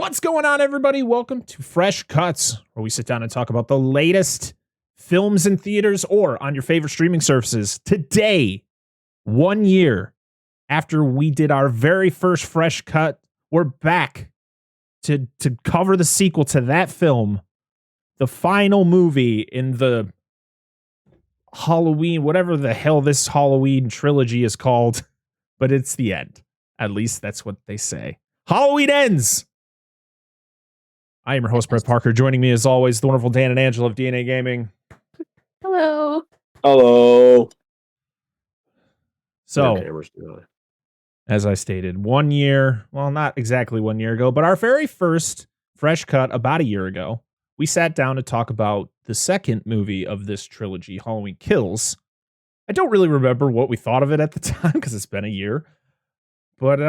What's going on, everybody? Welcome to Fresh Cuts, where we sit down and talk about the latest films in theaters or on your favorite streaming services. Today, 1 year after we did our very first Fresh Cut, we're back to cover the sequel to that film, the final movie in the Halloween, whatever the hell this Halloween trilogy is called, but it's the end. At least that's what they say. Halloween ends! I am your host, Brett Parker. Joining me, as always, the wonderful Dan and Angela of DNA Gaming. Hello. Hello. So, as I stated, 1 year, well, not exactly 1 year ago, but our very first Fresh Cut about a year ago, we sat down to talk about the second movie of this trilogy, Halloween Kills. I don't really remember what we thought of it at the time because it's been a year, but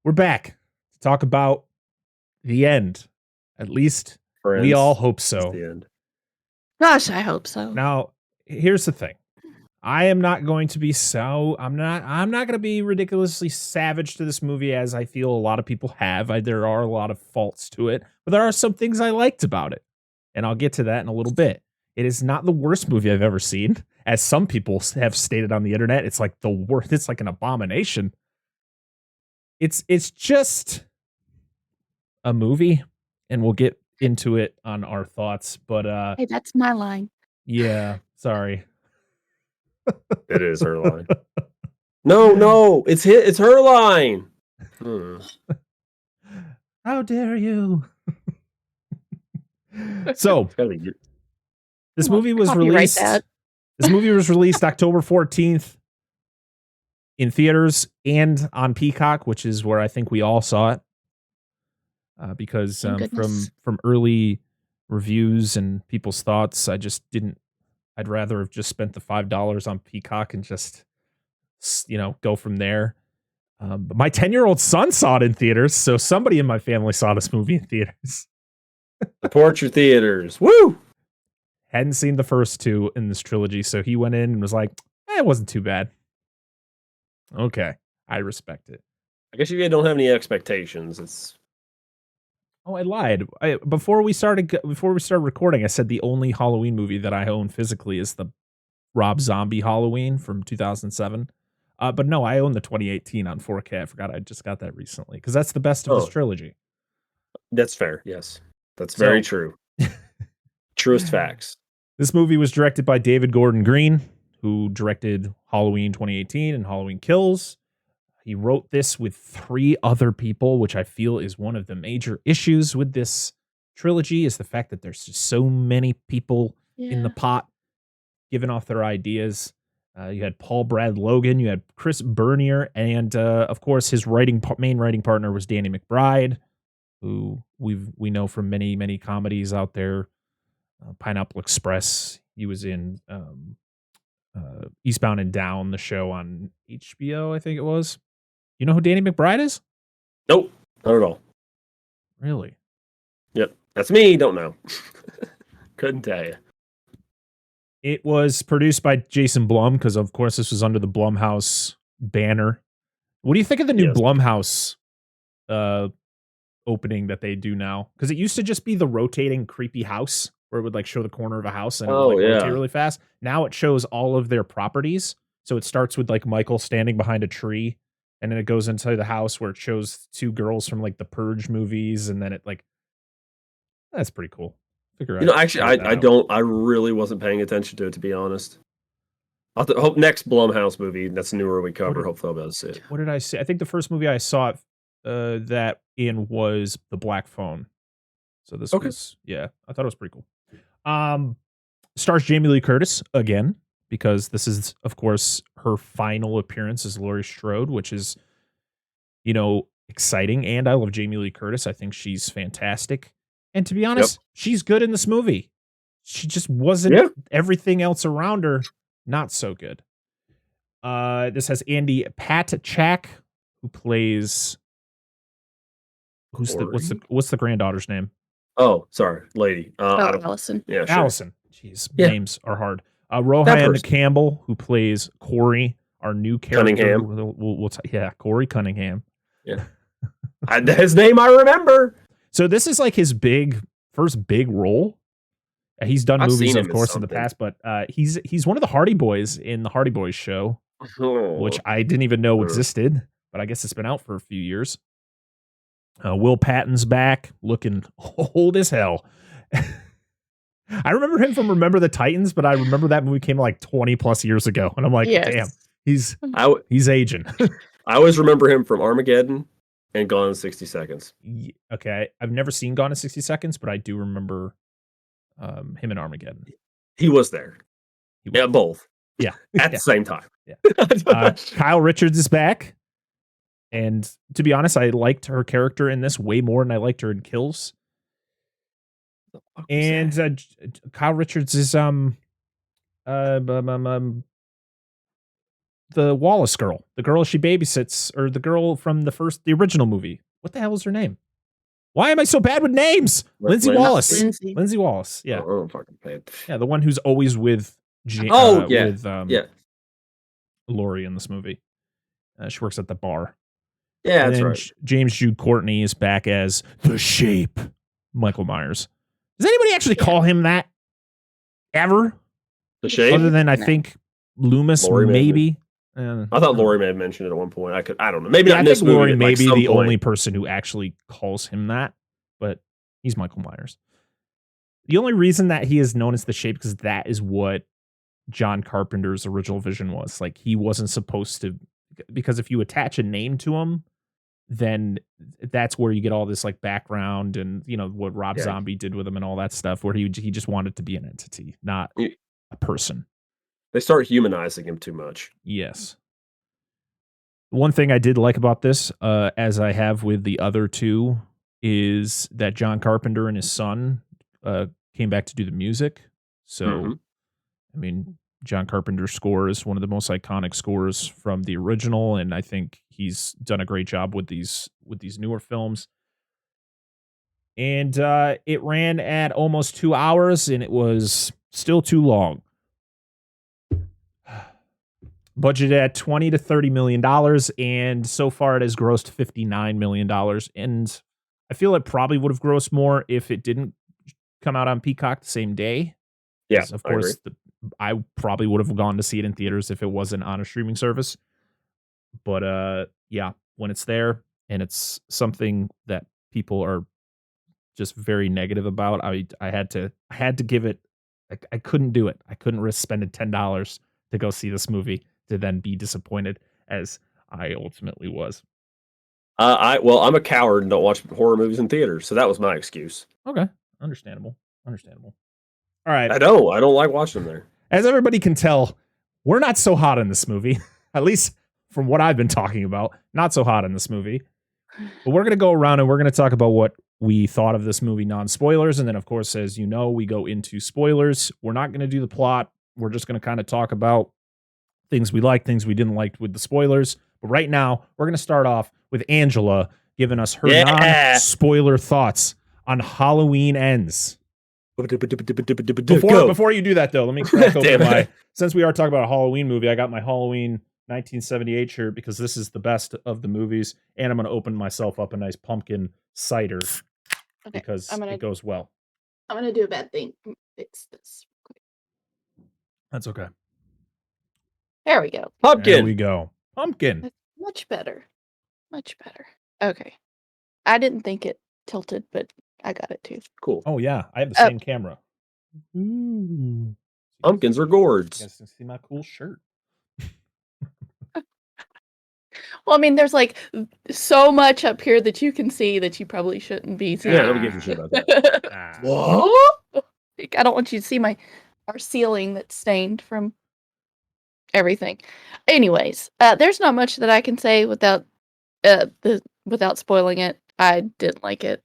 we're back to talk about the end. At least Friends, we all hope so. The end. Gosh, I hope so. Now, here's the thing. I am not going to be I'm not going to be ridiculously savage to this movie as I feel a lot of people have. There are a lot of faults to it, but there are some things I liked about it. And I'll get to that in a little bit. It is not the worst movie I've ever seen. As some people have stated on the internet, it's like the worst. It's like an abomination. It's just a movie, and we'll get into it on our thoughts. But hey, that's my line. Yeah, sorry. It is her line. No, it's her line. How dare you? So this movie was released. This movie was released October 14th in theaters and on Peacock, which is where I think we all saw it. Because from early reviews and people's thoughts, I'd rather have just spent the $5 on Peacock and just, go from there. But my 10-year-old son saw it in theaters, so somebody in my family saw this movie in theaters. Support your theaters. Woo! Hadn't seen the first two in this trilogy, so he went in and was like, it wasn't too bad. Okay, I respect it. I guess you don't have any expectations. Oh, I lied. Before we started recording, I said the only Halloween movie that I own physically is the Rob Zombie Halloween from 2007. But no, I own the 2018 on 4K. I forgot I just got that recently because that's the best of this trilogy. That's fair. Yes, that's very true. Truest facts. This movie was directed by David Gordon Green, who directed Halloween 2018 and Halloween Kills. He wrote this with 3 other people, which I feel is one of the major issues with this trilogy, is the fact that there's just so many people in the pot giving off their ideas. You had Paul Brad Logan, you had Chris Bernier, and of course his main writing partner was Danny McBride, who we know from many comedies out there. Pineapple Express. He was in Eastbound and Down, the show on HBO, I think it was. You know who Danny McBride is? Nope, not at all. Really? Yep, that's me. Don't know. Couldn't tell you. It was produced by Jason Blum because, of course, this was under the Blumhouse banner. What do you think of the new Blumhouse opening that they do now? Because it used to just be the rotating creepy house where it would show the corner of a house and rotate really fast. Now it shows all of their properties. So it starts with Michael standing behind a tree. And then it goes into the house where it shows 2 girls from the Purge movies, and then it that's pretty cool. Actually, I really wasn't paying attention to it, to be honest. I'll hope next Blumhouse movie that's newer we cover. Hopefully, I'll be able to see it. What did I say? I think the first movie I saw that in was The Black Phone. So this was I thought it was pretty cool. Stars Jamie Lee Curtis again, because this is, of course, her final appearance as Laurie Strode, which is, exciting. And I love Jamie Lee Curtis. I think she's fantastic. And to be honest, she's good in this movie. She just wasn't everything else around her not so good. This has Andy Patchak, who plays what's the granddaughter's name? Oh, sorry, lady. Allison. Yeah, sure. Allison. Jeez, names are hard. Rohan Campbell, who plays Corey, our new character. Cunningham. Corey Cunningham. Yeah. His name I remember. So this is like his first big role. He's done I've movies, seen of him in course, in the something. past, but he's one of the Hardy Boys in the Hardy Boys show, which Oh. I didn't even know existed, but I guess it's been out for a few years. Will Patton's back, looking old as hell. I remember him from Remember the Titans, but I remember that movie came like 20 plus years ago, and I'm like, damn, he's aging. I always remember him from Armageddon and Gone in 60 Seconds. Okay, I've never seen Gone in 60 Seconds, but I do remember him in Armageddon. He was there. Yeah, both. Yeah, at the same time. Yeah. Kyle Richards is back, and to be honest, I liked her character in this way more than I liked her in Kills. And Kyle Richards is the Wallace girl, the girl she babysits, or the girl from the original movie. What the hell is her name? Why am I so bad with names? Lindsay Wallace. Lindsay Wallace. Yeah. Oh, fucking paid. Yeah, the one who's always with Laurie in this movie. She works at the bar. Yeah, and that's then right. James Jude Courtney is back as the Shape, Michael Myers. Does anybody actually call him that ever? The Shape? Other than I think Loomis, Laurie maybe. I thought Laurie may have mentioned it at one point. I don't know. Maybe not in this Laurie movie. may be the only person who actually calls him that, but he's Michael Myers. The only reason that he is known as the Shape because that is what John Carpenter's original vision was. Like he wasn't supposed to, because if you attach a name to him, then that's where you get all this like background and what Rob Zombie did with him and all that stuff, where he just wanted to be an entity, not a person. They start humanizing him too much. Yes. One thing I did like about this, as I have with the other two, is that John Carpenter and his son came back to do the music. So, I mean, John Carpenter's score is one of the most iconic scores from the original, and I think he's done a great job with these newer films. And it ran at almost 2 hours, and it was still too long. Budgeted at $20 to $30 million, and so far it has grossed $59 million. And I feel it probably would have grossed more if it didn't come out on Peacock the same day. Yeah, of course, I probably would have gone to see it in theaters if it wasn't on a streaming service. But yeah, when it's there and it's something that people are just very negative about, I had to give it. I couldn't do it. I couldn't risk spending $10 to go see this movie to then be disappointed as I ultimately was. I'm a coward and don't watch horror movies in theaters, so that was my excuse. Okay, understandable. All right, I don't like watching them there. As everybody can tell, we're not so hot in this movie, at least from what I've been talking about. Not so hot in this movie, but we're gonna go around and we're gonna talk about what we thought of this movie, non-spoilers, and then of course, as you know, we go into spoilers. We're not gonna do the plot. We're just gonna kind of talk about things we liked, things we didn't like with the spoilers. But right now, we're going to start off with Angela giving us her non-spoiler thoughts on Halloween Ends. Before you do that, though, let me crack open since we are talking about a Halloween movie, I got my Halloween 1978 shirt because this is the best of the movies, and I'm going to open myself up a nice pumpkin cider because it goes well. I'm going to do a bad thing. Fix this. That's okay. There we go. Pumpkin. There we go. Pumpkin. That's much better. Much better. Okay. I didn't think it tilted, but I got it too. Cool. Oh, yeah. I have the same camera. Ooh. Pumpkins are gourds. You guys see my cool shirt. Well, I mean, there's like so much up here that you can see that you probably shouldn't be seeing. Yeah, don't give a shit about that. What? I don't want you to see our ceiling that's stained from everything. Anyways, there's not much that I can say without spoiling it. I didn't like it.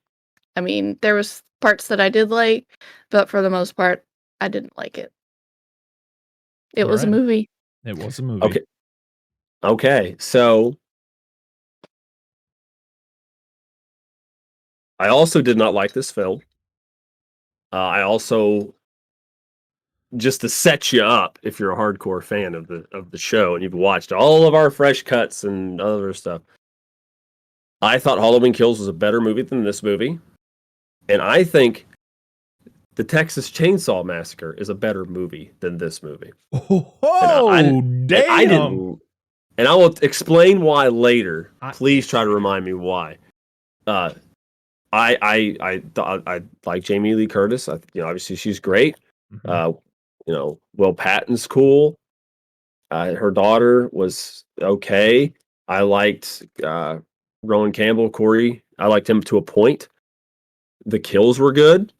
I mean, there was parts that I did like, but for the most part, I didn't like it. It was a movie. It was a movie. Okay. So I also did not like this film. I also, just to set you up, if you're a hardcore fan of the show and you've watched all of our fresh cuts and other stuff, I thought Halloween Kills was a better movie than this movie. And I think the Texas Chainsaw Massacre is a better movie than this movie. Oh, damn. And I will explain why later. Please try to remind me why. I like Jamie Lee Curtis. Obviously she's great. Mm-hmm. Will Patton's cool. Her daughter was okay. I liked Rowan Campbell, Corey. I liked him to a point. The kills were good.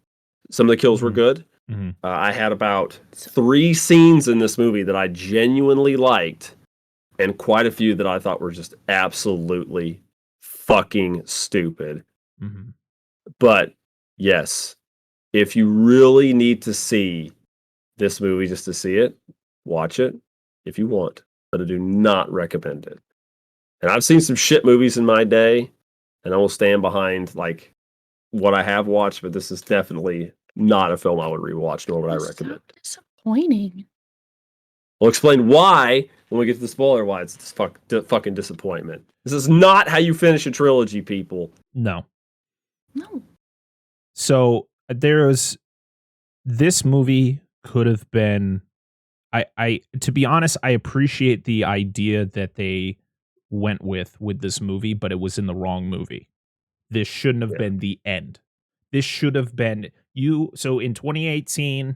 Some of the kills were good. Mm-hmm. I had about 3 scenes in this movie that I genuinely liked, and quite a few that I thought were just absolutely fucking stupid. Mm-hmm. But yes, if you really need to see this movie just to see it, watch it if you want, but I do not recommend it. And I've seen some shit movies in my day, and I will stand behind like what I have watched, but this is definitely not a film I would rewatch, nor would I recommend. So disappointing. We'll explain why when we get to the spoiler, why it's this fucking disappointment. This is not how you finish a trilogy, people. No. No. So this movie could have been, I to be honest, I appreciate the idea that they went with this movie, but it was in the wrong movie. This shouldn't have been the end. This should have been so in 2018,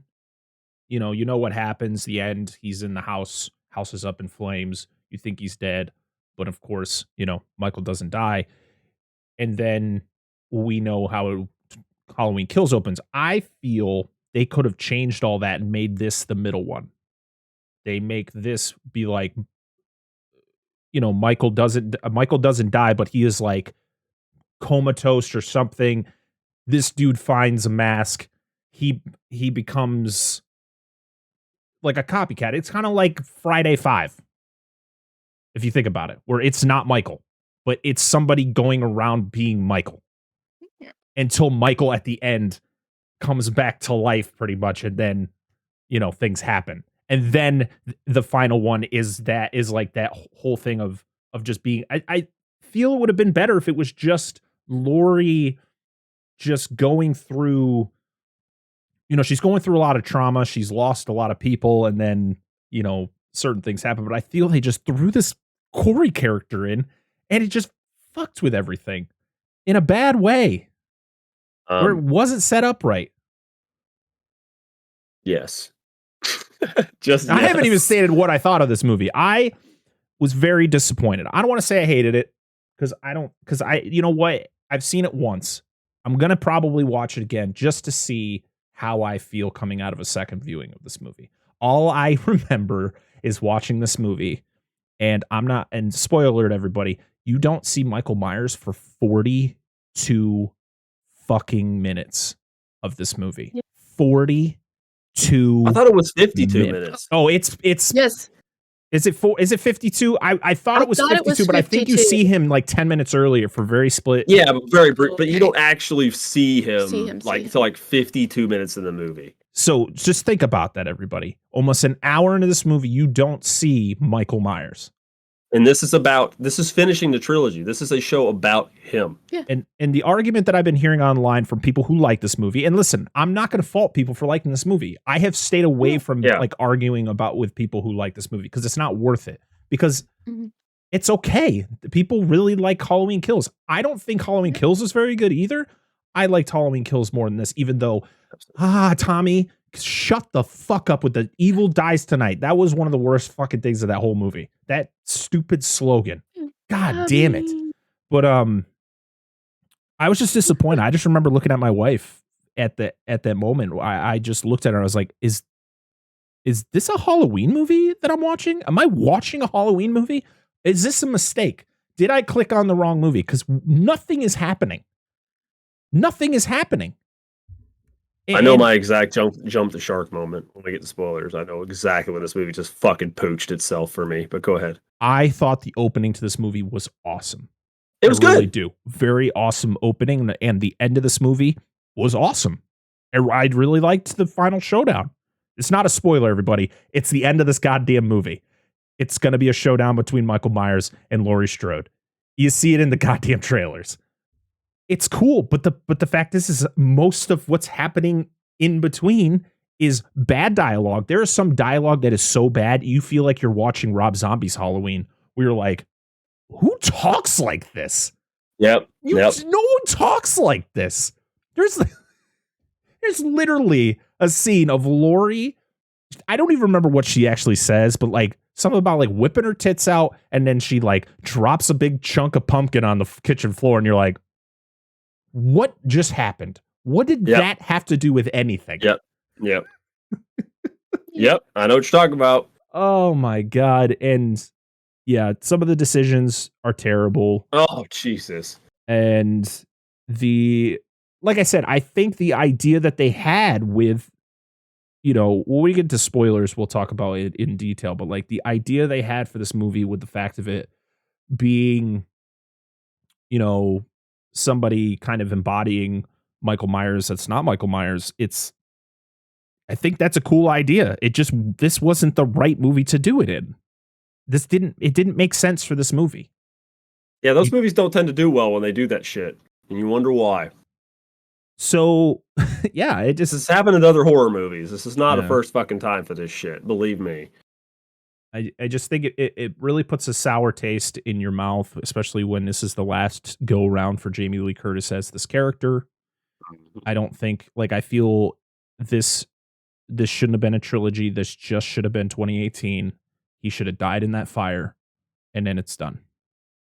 you know what happens, the end, he's in the house is up in flames, you think he's dead, but of course, Michael doesn't die. And then we know how Halloween Kills opens. I feel they could have changed all that and made this the middle one. They make this be like, Michael doesn't die, but he is like comatose or something. This dude finds a mask. He becomes like a copycat. It's kind of like Friday 5, if you think about it, where it's not Michael, but it's somebody going around being Michael until Michael at the end comes back to life pretty much. And then, things happen. And then the final one is like that whole thing of just being, I feel it would have been better if it was just Laurie just going through, she's going through a lot of trauma. She's lost a lot of people, and then, certain things happen. But I feel they just threw this Corey character in, and it just fucked with everything in a bad way, where it wasn't set up right. Yes. I haven't even stated what I thought of this movie. I was very disappointed. I don't want to say I hated it, because you know what? I've seen it once. I'm going to probably watch it again just to see how I feel coming out of a second viewing of this movie. All I remember is watching this movie, and spoiler alert, everybody, you don't see Michael Myers for 42 fucking minutes of this movie. Yeah. 42. I thought it was 52 minutes. Oh, it's yes. Is it 52? I thought it was 52, but I think you see him like 10 minutes earlier for very split. Yeah, very brief, but you don't actually see him like 52 minutes in the movie. So just think about that, everybody. Almost an hour into this movie, you don't see Michael Myers. And this is finishing the trilogy. This is a show about him. Yeah. And the argument that I've been hearing online from people who like this movie, and listen, I'm not going to fault people for liking this movie. I have stayed away from like arguing with people who like this movie, because it's not worth it, because it's okay. People really like Halloween Kills. I don't think Halloween Kills is very good either. I liked Halloween Kills more than this, even though, Tommy, shut the fuck up with the evil dies tonight. That was one of the worst fucking things of that whole movie. That stupid slogan. God damn it. But I was just disappointed. I just remember looking at my wife at that moment. I just looked at her and I was like, is this a Halloween movie that I'm watching? Am I watching a Halloween movie? Is this a mistake? Did I click on the wrong movie? Because nothing is happening. Nothing is happening. I know my exact jump the shark moment when we get to spoilers. I know exactly when this movie just fucking pooched itself for me, but go ahead. I thought the opening to this movie was awesome. It was good. Really do. Very awesome opening, and the end of this movie was awesome. I really liked the final showdown. It's not a spoiler, everybody. It's the end of this goddamn movie. It's going to be a showdown between Michael Myers and Laurie Strode. You see it in the goddamn trailers. It's cool, but the fact is most of what's happening in between is bad dialogue. There is some dialogue that is so bad you feel like you're watching Rob Zombie's Halloween, where you're like, who talks like this? Yep. No one talks like this. There's literally a scene of Lori. I don't even remember what she actually says, but like something about like whipping her tits out, and then she like drops a big chunk of pumpkin on the kitchen floor, and you're like, what just happened? What did that have to do with anything? Yep. Yep. I know what you're talking about. Oh my God. And yeah, some of the decisions are terrible. Oh, Jesus. And like I said, I think the idea that they had with, when we get to spoilers, we'll talk about it in detail, but like the idea they had for this movie with the fact of it being, somebody kind of embodying Michael Myers that's not Michael Myers, I think that's a cool idea. This wasn't the right movie to do it in. It didn't make sense for this movie. Yeah, those movies don't tend to do well when they do that shit, and you wonder why. So, yeah, this has happened in other horror movies. This is not a first fucking time for this shit. Believe me. I just think it really puts a sour taste in your mouth, especially when this is the last go around for Jamie Lee Curtis as this character. I don't think, I feel this shouldn't have been a trilogy. This just should have been 2018. He should have died in that fire, and then it's done.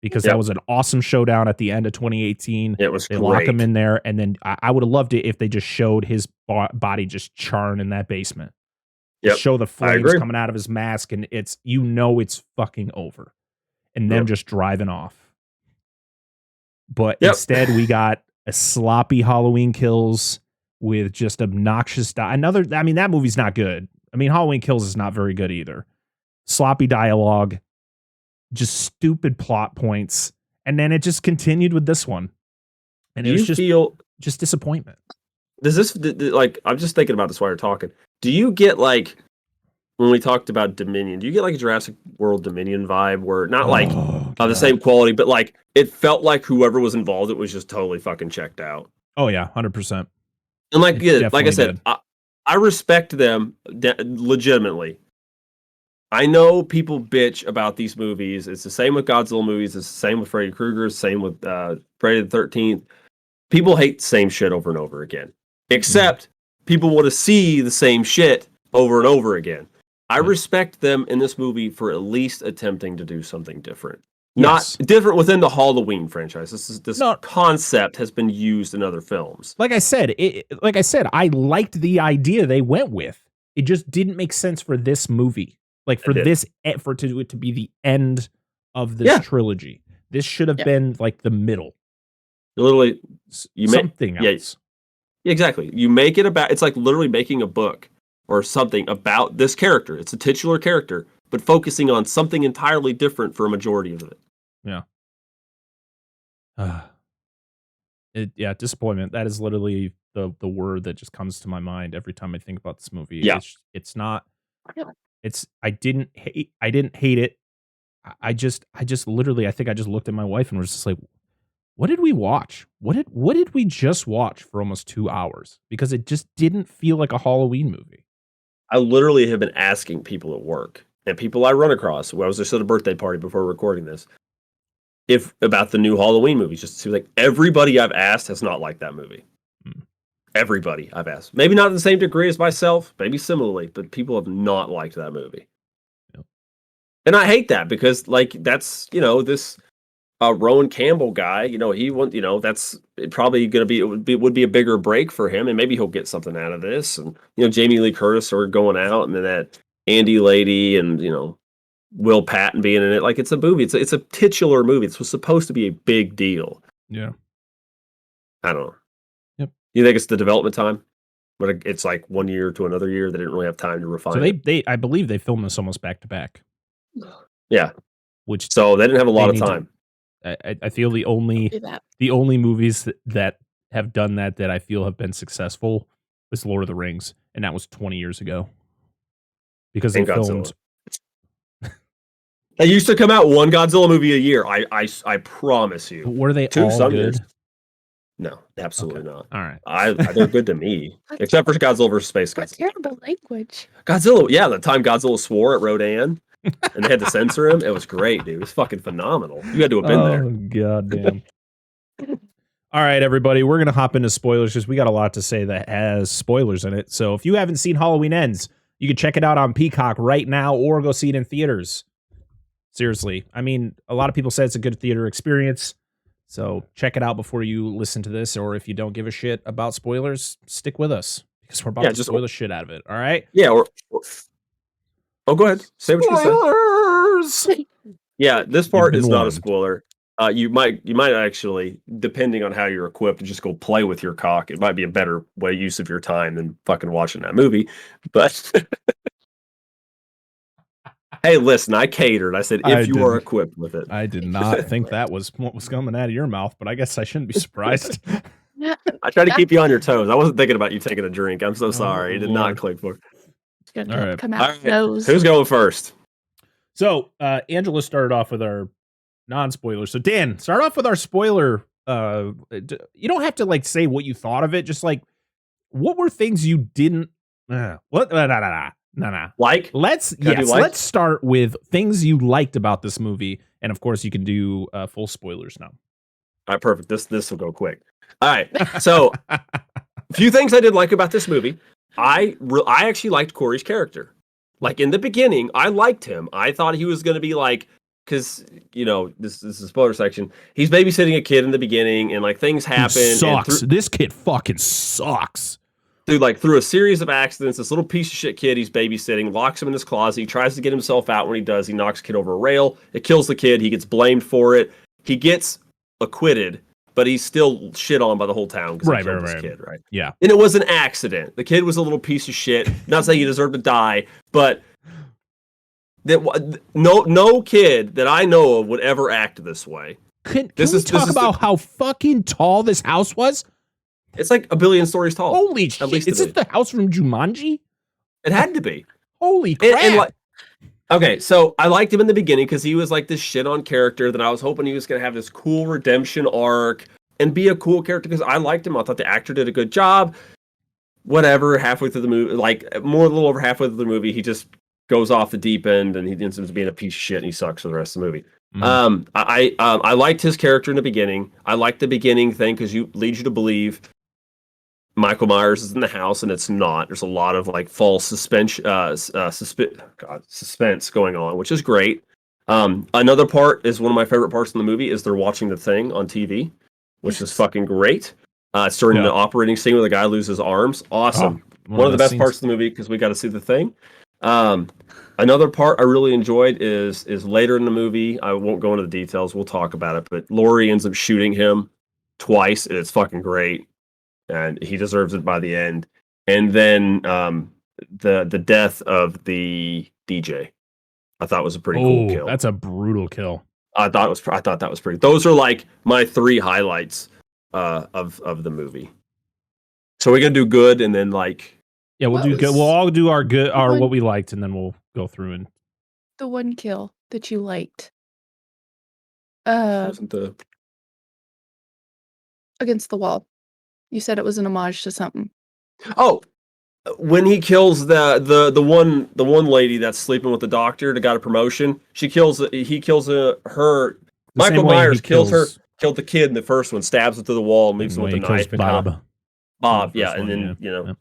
Because that was an awesome showdown at the end of 2018. It was They great. lock him in there, and then I would have loved it if they just showed his body just charring in that basement. Show the flames coming out of his mask, and it's fucking over, and them just driving off. But instead, we got a sloppy Halloween Kills with just obnoxious that movie's not good. Halloween Kills is not very good either. Sloppy dialogue, just stupid plot points, and then it just continued with this one, and it was just disappointment. Does this I'm just thinking about this while you're talking. Do you get when we talked about Dominion? Do you get a Jurassic World Dominion vibe where not the same quality, but it felt like whoever was involved, it was just totally fucking checked out. Oh yeah, 100%. And like I said, I respect them legitimately. I know people bitch about these movies. It's the same with Godzilla movies. It's the same with Freddy Krueger. It's the same with Friday the 13th. People hate the same shit over and over again. Except people want to see the same shit over and over again. I respect them in this movie for at least attempting to do something different. Not different within the Halloween franchise. This concept has been used in other films. Like I said, I liked the idea they went with. It just didn't make sense for this movie. For it to be the end of this trilogy. This should have been the middle. Literally, something else. Yeah, exactly. You make it about, it's like literally making a book or something about this character. It's a titular character, but focusing on something entirely different for a majority of it. Yeah. Disappointment. That is literally the word that just comes to my mind every time I think about this movie. Yeah. It's not. I didn't hate it. I just literally, I think I just looked at my wife and was just like, what did we watch? What did we just watch for almost 2 hours? Because it just didn't feel like a Halloween movie. I literally have been asking people at work and people I run across. I was just at a birthday party before recording this. About the new Halloween movies, just to see everybody I've asked has not liked that movie. Everybody I've asked, maybe not in the same degree as myself, maybe similarly, but people have not liked that movie. And I hate that because that's this Rowan Campbell guy, that's probably going to be, it would be a bigger break for him, and maybe he'll get something out of this. And Jamie Lee Curtis are going out, and then that Andy lady, and Will Patton being in it. It's a movie. It's a titular movie. It's supposed to be a big deal. Yeah. I don't know. Yep. You think it's the development time? But it's 1 year to another year. They didn't really have time to refine it. So I believe they filmed this almost back to back. Yeah. So they didn't have a lot of time. I feel the only movies that have done that I feel have been successful was Lord of the Rings, and that was 20 years ago. Because they filmed They used to come out one Godzilla movie a year. I promise you. Were they Two all some good? years. No, absolutely Okay. not. All right. They're good to me, except for Godzilla vs. Space What Godzilla. terrible language. Godzilla, yeah, the time Godzilla swore at Rodan, and they had to censor him. It was great, dude. It was fucking phenomenal. You had to have been there. Oh, goddamn. All right, everybody, we're going to hop into spoilers because we got a lot to say that has spoilers in it. So if you haven't seen Halloween Ends, you can check it out on Peacock right now or go see it in theaters. Seriously. I mean, a lot of people say it's a good theater experience. So check it out before you listen to this. Or if you don't give a shit about spoilers, stick with us because we're about to spoil the shit out of it. All right? Yeah. Oh, go ahead. Say what you say. Yeah, this part is not a spoiler. You might actually, depending on how you're equipped, just go play with your cock. It might be a better use of your time than fucking watching that movie. But hey, listen, I catered. I said if you are equipped with it. I did not think that was what was coming out of your mouth, but I guess I shouldn't be surprised. I try to keep you on your toes. I wasn't thinking about you taking a drink. I'm so sorry. It did not click for. All right. Come out nose. Who's going first? So Angela started off with our non-spoilers. So Dan, start off with our spoiler. You don't have to like say what you thought of it. Just like, what were things you didn't? What? No. Like? Let's start with things you liked about this movie, and of course, you can do full spoilers now. All right, perfect. This will go quick. All right, so a few things I did like about this movie. I actually liked Corey's character. Like in the beginning, I liked him. I thought he was going to be like, because this is a spoiler section. He's babysitting a kid in the beginning, and like things happen. He sucks. This kid fucking sucks. Through a series of accidents, this little piece of shit kid he's babysitting locks him in his closet. He tries to get himself out. When he does, he knocks a kid over a rail. It kills the kid. He gets blamed for it. He gets acquitted, but he's still shit on by the whole town because he killed this kid, right? Yeah. And it was an accident. The kid was a little piece of shit. Not saying he deserved to die, but no kid that I know of would ever act this way. Can we talk about how fucking tall this house was? It's like 1 billion stories tall. Holy shit. Is this the house from Jumanji? It had to be. Holy crap. Okay, so I liked him in the beginning because he was like this shit on character that I was hoping he was going to have this cool redemption arc and be a cool character because I liked him. I thought the actor did a good job. Whatever, halfway through the movie, like a little over halfway through the movie, he just goes off the deep end and he ends up being a piece of shit and he sucks for the rest of the movie. I liked his character in the beginning. I liked the beginning thing because leads you to believe Michael Myers is in the house, and it's not. There's a lot of like false suspense going on, which is great. Another part is one of my favorite parts in the movie is they're watching The Thing on TV, which is fucking great. It's during the operating scene where the guy loses arms. Awesome. One of the best parts of the movie because we got to see The Thing. Another part I really enjoyed is later in the movie. I won't go into the details. We'll talk about it. But Laurie ends up shooting him twice, and it's fucking great. And he deserves it by the end. And then the death of the DJ, I thought was a pretty cool kill. That's a brutal kill. I thought that was pretty. Those are like my 3 highlights of the movie. So we're gonna do good, and then like we'll do good. We'll all do our good, what we liked, and then we'll go through and the one kill that you liked. Wasn't the against the wall. You said it was an homage to something. Oh, when he kills the one lady that's sleeping with the doctor that got a promotion, he kills her. Michael Myers killed the kid in the first one, stabs it to the wall, and leaves him with a knife. Bob, yeah, and then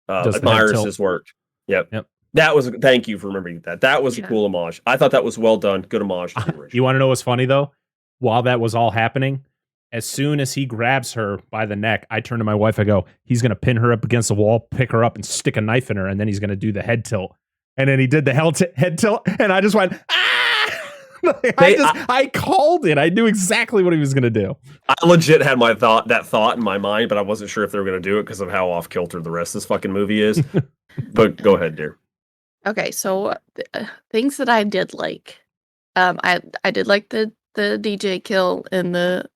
admires his work. Yep. That was. Thank you for remembering that. That was a cool homage. I thought that was well done. Good homage to the original. You want to know what's funny though? While that was all happening, as soon as he grabs her by the neck, I turn to my wife. I go, he's going to pin her up against the wall, pick her up, and stick a knife in her, and then he's going to do the head tilt. And then he did the head tilt, and I just went, ah! I called it. I knew exactly what he was going to do. I legit had that thought in my mind, but I wasn't sure if they were going to do it because of how off kilter the rest of this fucking movie is. But go ahead, dear. Okay, so things that I did like. I did like the DJ kill and the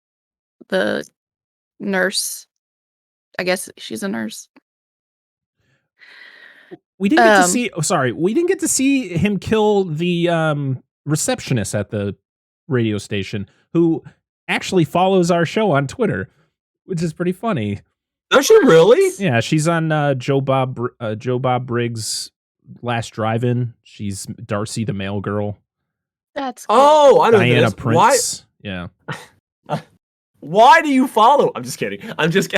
nurse. I guess she's a nurse. We didn't get to see. We didn't get to see him kill the receptionist at the radio station who actually follows our show on Twitter, which is pretty funny. Does she really? Yeah, she's on Joe Bob Briggs' Last Drive-In. She's Darcy the Mail Girl. That's cool. Oh, I know Diana this. Prince. Yeah. Why do you follow? I'm just kidding. I'm just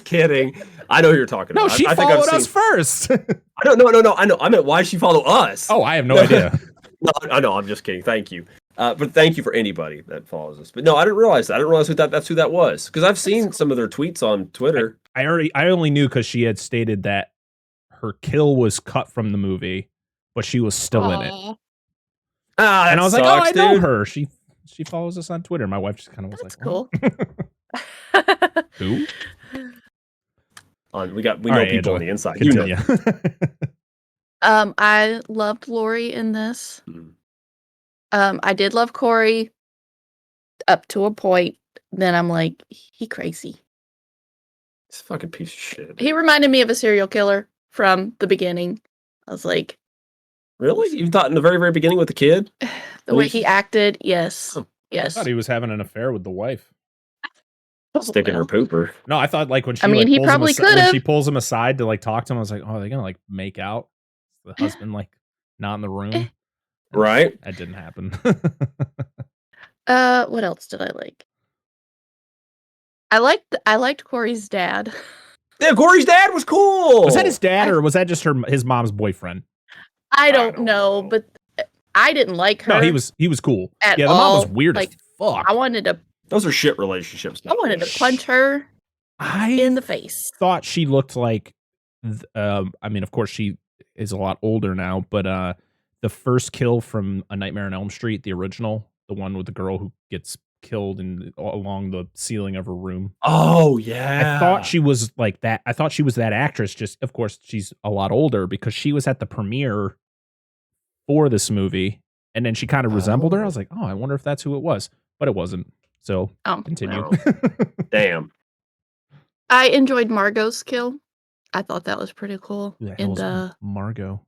kidding. I know who you're talking No, about. she I think followed I've us seen... first. I don't. No. I know. I meant why she follow us. Oh, I have no idea. No, I know. I'm just kidding. Thank you. But thank you for anybody that follows us. But no, I didn't realize that. I didn't realize that's who that was, because I've seen some of their tweets on Twitter. I only knew because she had stated that her kill was cut from the movie, but she was still in it. And I was like, oh, I know her. She follows us on Twitter. My wife just kind of was That's like, cool. Who? We know right, people Angela, on the inside. continue. You know. I loved Lori in this. I did love Corey up to a point. Then I'm like, he crazy. He's a fucking piece of shit. He reminded me of a serial killer from the beginning. I was like, really? You thought in the very, very beginning with the kid? The way he acted, yes. Oh. Yes. I thought he was having an affair with the wife. Sticking her pooper. No, I thought like when she he pulls probably him when could've. she pulls him aside to like talk to him, I was like, oh, are they gonna like make out? The husband like not in the room. Right? That didn't happen. What else did I like? I liked Corey's dad. Yeah, Corey's dad was cool. Was that his dad or was that just his mom's boyfriend? I don't know, but I didn't like her. No, he was cool. At Yeah, the mom was all. weird Like, as fuck. I wanted to Those are shit relationships. I wanted to punch her in the face. Thought she looked like I mean, of course she is a lot older now, but the first kill from A Nightmare on Elm Street, the original, the one with the girl who gets killed along the ceiling of her room. Oh yeah. I thought she was like that. I thought she was that actress. Just of course she's a lot older because she was at the premiere for this movie, and then she kind of resembled her. I was like, oh, I wonder if that's who it was, but it wasn't. So continue. No. Damn. I enjoyed Margot's kill. I thought that was pretty cool. Who the hell is Margot?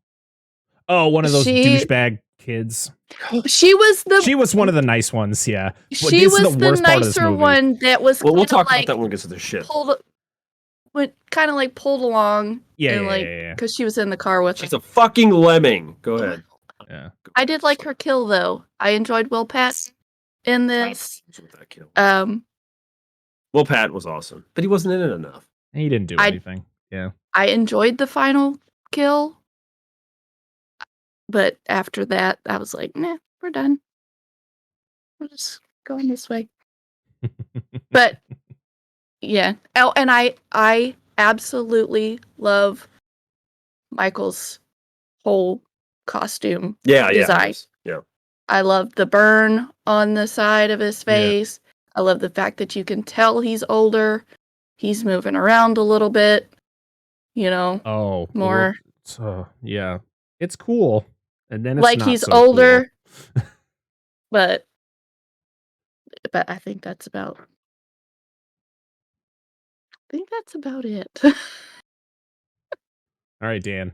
Oh, one of those douchebag kids. She was one of the nice ones, yeah. She was the nicer one that was. Well, we'll talk about that when we get to the shit. Pulled along. Yeah. Because she was in the car with. She's a fucking lemming. Go ahead. Yeah. I did like her kill though. I enjoyed Will Pat in this. Will Pat was awesome, but he wasn't in it enough. He didn't do anything. Yeah. I enjoyed the final kill. But after that, I was like, nah, we're done. We're just going this way. But yeah. Oh, and I absolutely love Michael's whole costume design. Yeah. I love the burn on the side of his face. Yeah. I love the fact that you can tell he's older. He's moving around a little bit. You know. Oh. More. Yeah. It's cool. And then it's like not he's so older. Cool. but I think that's about it. All right, Dan.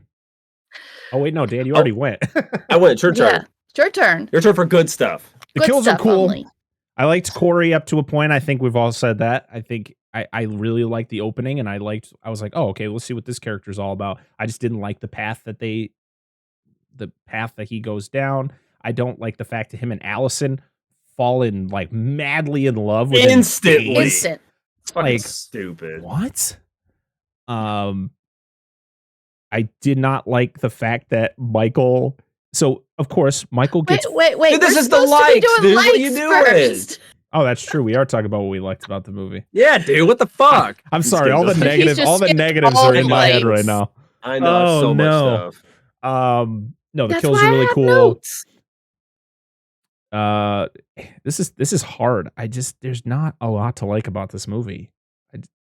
Oh wait, no, Dan, you already went. I went. It's your turn. Yeah, it's your turn. Your turn for good stuff. The kills are cool. Only. I liked Corey up to a point. I think we've all said that. I think I really liked the opening, and I was like, oh, okay, let's see what this character's all about. I just didn't like the path that he goes down. I don't like the fact that him and Allison fall in like madly in love with instantly. Instant. It's like stupid. What? I did not like the fact that Michael. So of course Michael gets. Wait. Dude, this is the likes, dude. What are you doing? Oh, that's true. We are talking about what we liked about the movie. Yeah, dude. What the fuck? I'm sorry. All the negatives are in my head right now. I know so much stuff. No, the kills are really cool. This is hard. There's not a lot to like about this movie.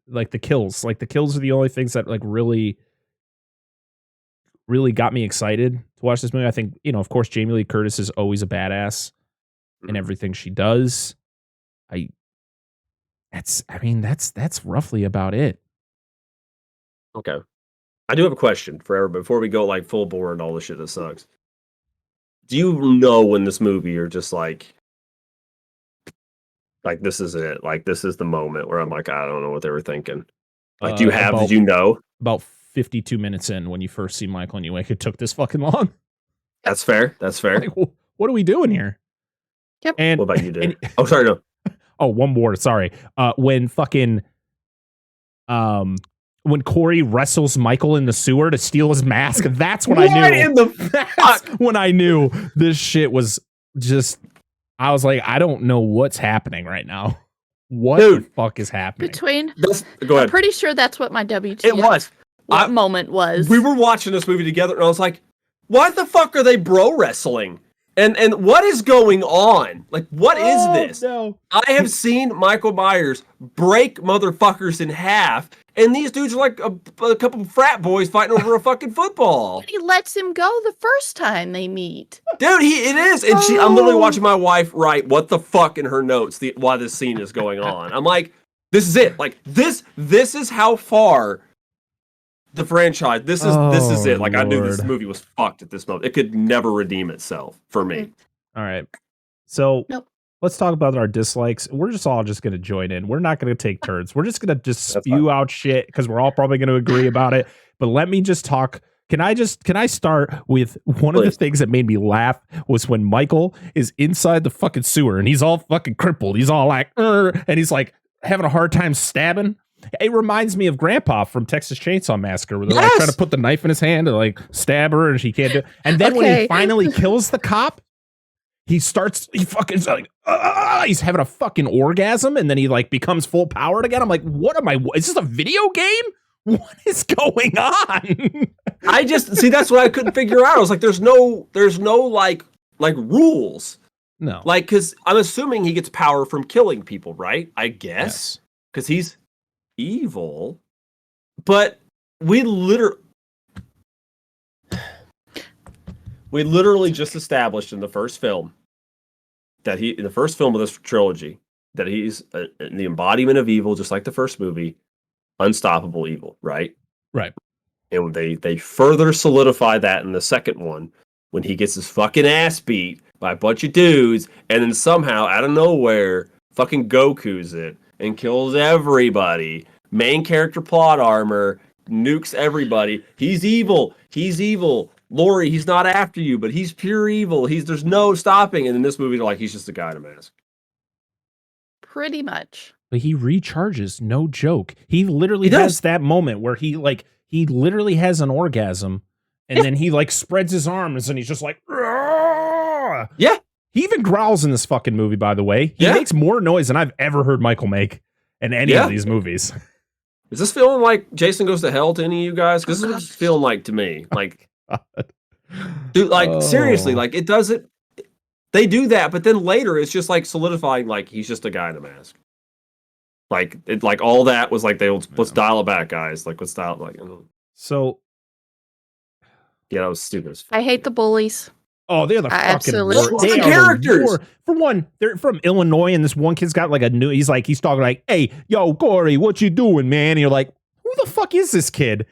Like the kills. Like the kills are the only things that like really got me excited to watch this movie. I think, of course, Jamie Lee Curtis is always a badass in everything she does. That's roughly about it. Okay. I do have a question for everybody before we go like full bore and all the shit that sucks. Do you know when this movie you're just like this is it? Like this is the moment where I'm like, I don't know what they were thinking. Like, do you have? Did you know? About 52 minutes in when you first see Michael and you like, it took this fucking long. That's fair. That's fair. Like, what are we doing here? Yep. And what about you, Dan? Oh, sorry, no. Oh, one more. Sorry. When fucking when Corey wrestles Michael in the sewer to steal his mask, that's when I knew. That's when I knew this shit was just. I was like, I don't know what's happening right now. What the fuck is happening? Go ahead. I'm pretty sure that's what my WTF it was. moment was. We were watching this movie together, and I was like, why the fuck are they bro wrestling? And what is going on? Like, what is this? No. I have seen Michael Myers break motherfuckers in half, and these dudes are like a couple of frat boys fighting over a fucking football. He lets him go the first time they meet. Dude, it is. And I'm literally watching my wife write what the fuck in her notes while this scene is going on. I'm like, this is it. Like, this is how far the franchise, this is it. Like, Lord. I knew this movie was fucked at this moment. It could never redeem itself for me. All right. So let's talk about our dislikes. We're just all going to join in. We're not going to take turns. We're just going to spew out shit because we're all probably going to agree about it. But let me just talk. Can I start with one of the things that made me laugh was when Michael is inside the fucking sewer and he's all fucking crippled. He's all like, and he's like having a hard time stabbing. It reminds me of Grandpa from Texas Chainsaw Massacre, where they're like trying to put the knife in his hand to like stab her, and she can't do it. And then when he finally kills the cop, he's like, he's having a fucking orgasm, and then he like becomes full powered again. I'm like, what am I? Is this a video game? What is going on? I just see that's what I couldn't figure out. I was like, there's no like rules. No, like because I'm assuming he gets power from killing people, right? I guess because he's evil, but we literally just established in the first film that in the first film of this trilogy that he's the embodiment of evil, just like the first movie, unstoppable evil, right? Right. And they further solidify that in the second one when he gets his fucking ass beat by a bunch of dudes, and then somehow out of nowhere fucking Goku's it and kills everybody. Main character plot armor, nukes everybody. He's evil. Laurie, he's not after you, but he's pure evil. There's no stopping. And in this movie, they're like, he's just a guy in a mask. Pretty much. But he recharges, no joke. He literally has that moment where he literally has an orgasm, and then he like spreads his arms and he's just like, Rah! Yeah. He even growls in this fucking movie, by the way. He makes more noise than I've ever heard Michael make in any of these movies. Is this feeling like Jason Goes to Hell to any of you guys? Because this is what it's feeling like to me. Like, dude, like seriously, like it doesn't. They do that, but then later it's just like solidifying, like he's just a guy in a mask. Like it, like all that was like let's dial it back, guys. Like let's dial it like. So, yeah, that was stupid. I hate the bullies. Oh, they're the fucking worst. They are characters. For one, they're from Illinois, and this one kid's got like he's talking like, "Hey, yo, Corey, what you doing, man?" And you're like, "Who the fuck is this kid?"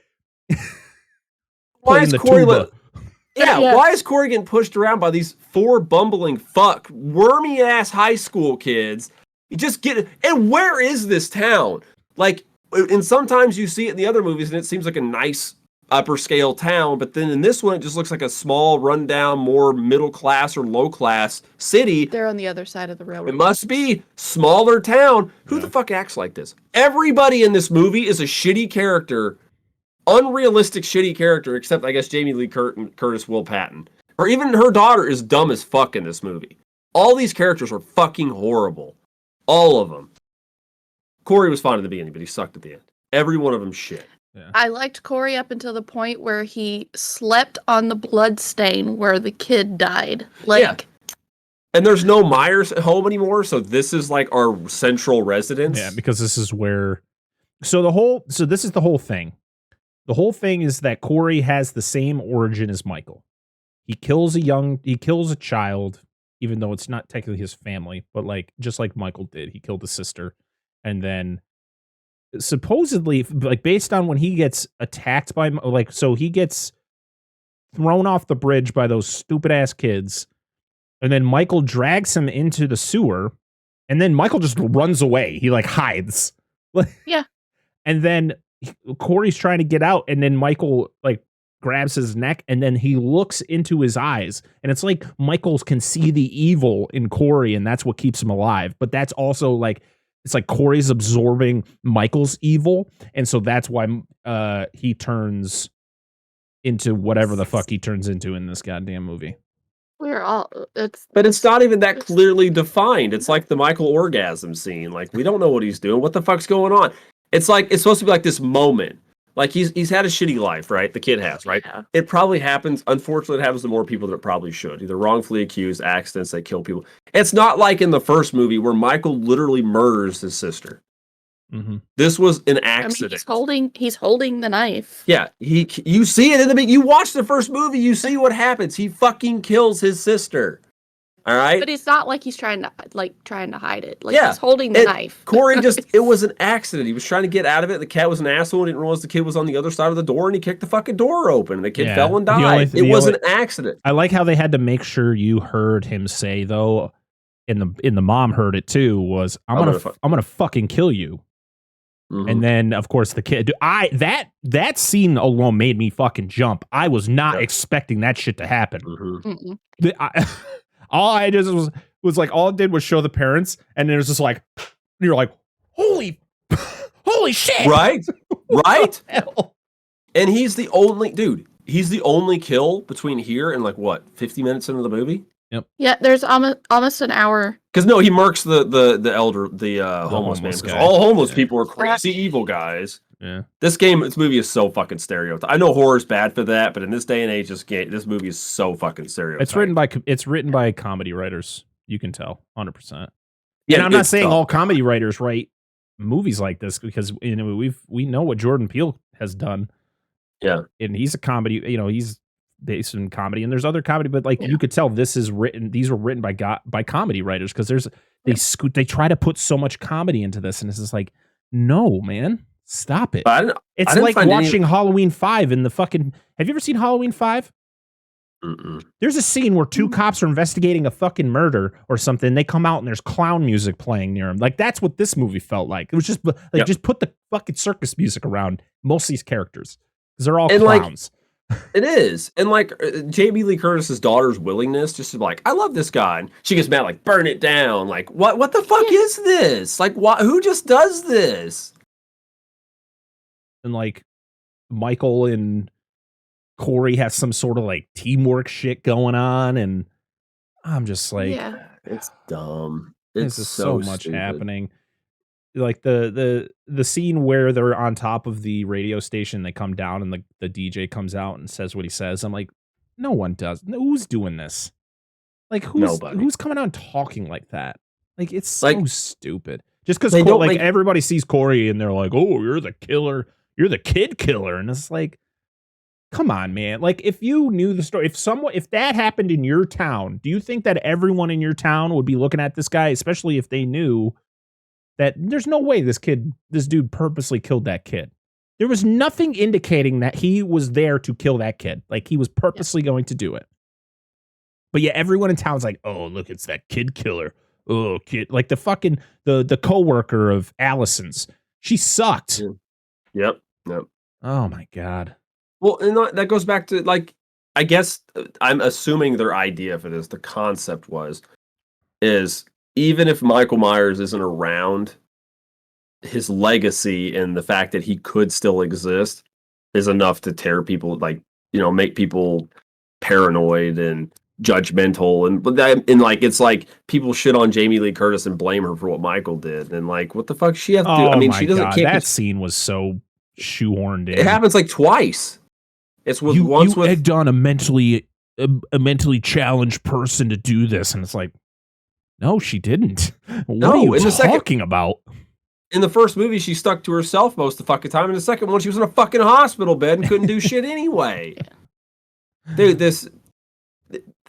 Why is Corey? Why is Corey getting pushed around by these 4 bumbling wormy ass high school kids? You just get it. And where is this town? Like, and sometimes you see it in the other movies, and it seems like a nice upper scale town, but then in this one it just looks like a small, rundown, more middle class or low class city. They're on the other side of the railroad. It must be smaller town. Who the fuck acts like this? Everybody in this movie is a shitty character, unrealistic shitty character, except I guess Jamie Lee Curtis, Will Patton, or even her daughter is dumb as fuck in this movie. All these characters are fucking horrible, all of them. Corey was fine at the beginning, but he sucked at the end. Every one of them shit. Yeah. I liked Corey up until the point where he slept on the blood stain where the kid died. Like, and there's no Myers at home anymore, so this is like our central residence. Yeah, because this is where. So this is the whole thing. The whole thing is that Corey has the same origin as Michael. He kills a child, even though it's not technically his family, but like just like Michael did, he killed his sister, and then. Supposedly, like based on when he gets attacked by, like, so he gets thrown off the bridge by those stupid ass kids. And then Michael drags him into the sewer. And then Michael just runs away. He like hides. Yeah. And then Corey's trying to get out. And then Michael like grabs his neck. And then he looks into his eyes. And it's like Michael can see the evil in Corey. And that's what keeps him alive. But that's also like, it's like Corey's absorbing Michael's evil. And so that's why he turns into whatever the fuck he turns into in this goddamn movie. We're all but it's not even that clearly defined. It's like the Michael orgasm scene. Like we don't know what he's doing. What the fuck's going on? It's like it's supposed to be like this moment. Like he's had a shitty life, right? The kid has, right? Yeah. It probably happens. Unfortunately, it happens to more people than it probably should. Either wrongfully accused, accidents, they kill people. It's not like in the first movie where Michael literally murders his sister. Mm-hmm. This was an I accident. mean, he's holding the knife. Yeah, you see it in the beginning. You watch the first movie, you see what happens. He fucking kills his sister. All right, But it's not like he's trying to hide it. Like Yeah, he's holding the knife. Corey it was an accident. He was trying to get out of it. The cat was an asshole. Didn't realize the kid was on the other side of the door, and he kicked the fucking door open. And the kid fell and died. It was an accident. I like how they had to make sure you heard him say though, and the mom heard it too. Was I'm gonna fucking kill you. Mm-hmm. And then, of course, the kid. That scene alone made me fucking jump. I was not expecting that shit to happen. Mm-hmm. All I did was like all it did was show the parents, and it was just like you're like, holy shit, right? What the hell? And he's the only dude. He's the only kill between here and like what 50 minutes into the movie. Yep. Yeah, there's almost an hour. Because no, he murks the elder, the homeless man. guy. All homeless people are crazy evil guys. Yeah. This movie is so fucking stereotyped. I know horror's bad for that, but in this day and age, this movie is so fucking stereotyped. It's written by comedy writers. You can tell, 100%. Yeah, and I'm not saying all comedy writers write movies like this because we know what Jordan Peele has done. Yeah, and he's a comedy. He's based in comedy, and there's other comedy, but like you could tell these were written by comedy writers because they try to put so much comedy into this, and it's just like, no, man, stop it. It's like watching Halloween 5 in the fucking. Have you ever seen Halloween 5? Mm-mm. There's a scene where two cops are investigating a fucking murder or something. They come out and there's clown music playing near them. Like that's what this movie felt like. It was just like just put the fucking circus music around most of these characters because they're all clowns. It is. And like Jamie Lee Curtis's daughter's willingness just to be like, I love this guy. And she gets mad, like, burn it down. Like, what the fuck is this? Like, who just does this? And like Michael and Corey have some sort of like teamwork shit going on. And I'm just like, it's dumb. This is so much happening. Like the scene where they're on top of the radio station, they come down and the DJ comes out and says what he says. I'm like, no one does. Who's doing this? Like who's coming out and talking like that? Like it's so stupid. Just because everybody sees Corey and they're like, oh, you're the killer, you're the kid killer, and it's like, come on, man. Like if you knew the story, if that happened in your town, do you think that everyone in your town would be looking at this guy, especially if they knew that there's no way this dude purposely killed that kid? There was nothing indicating that he was there to kill that kid. Like he was purposely going to do it. But yeah, everyone in town's like, oh, look, it's that kid killer. Oh, kid. Like the fucking, the coworker of Allison's. She sucked. Yep. Oh my God. Well, and that goes back to like, I guess I'm assuming their idea for this, the concept is even if Michael Myers isn't around, his legacy and the fact that he could still exist is enough to tear people, like, make people paranoid and judgmental. And like, it's like people shit on Jamie Lee Curtis and blame her for what Michael did. And like, what the fuck does she have to do? I mean, she doesn't. That scene was so shoehorned in. It happens like twice. It's with you egged on a mentally challenged person to do this, and it's like, no, she didn't. What are you talking about? In the first movie, she stuck to herself most of the fucking time. In the second one, she was in a fucking hospital bed and couldn't do shit anyway. Dude,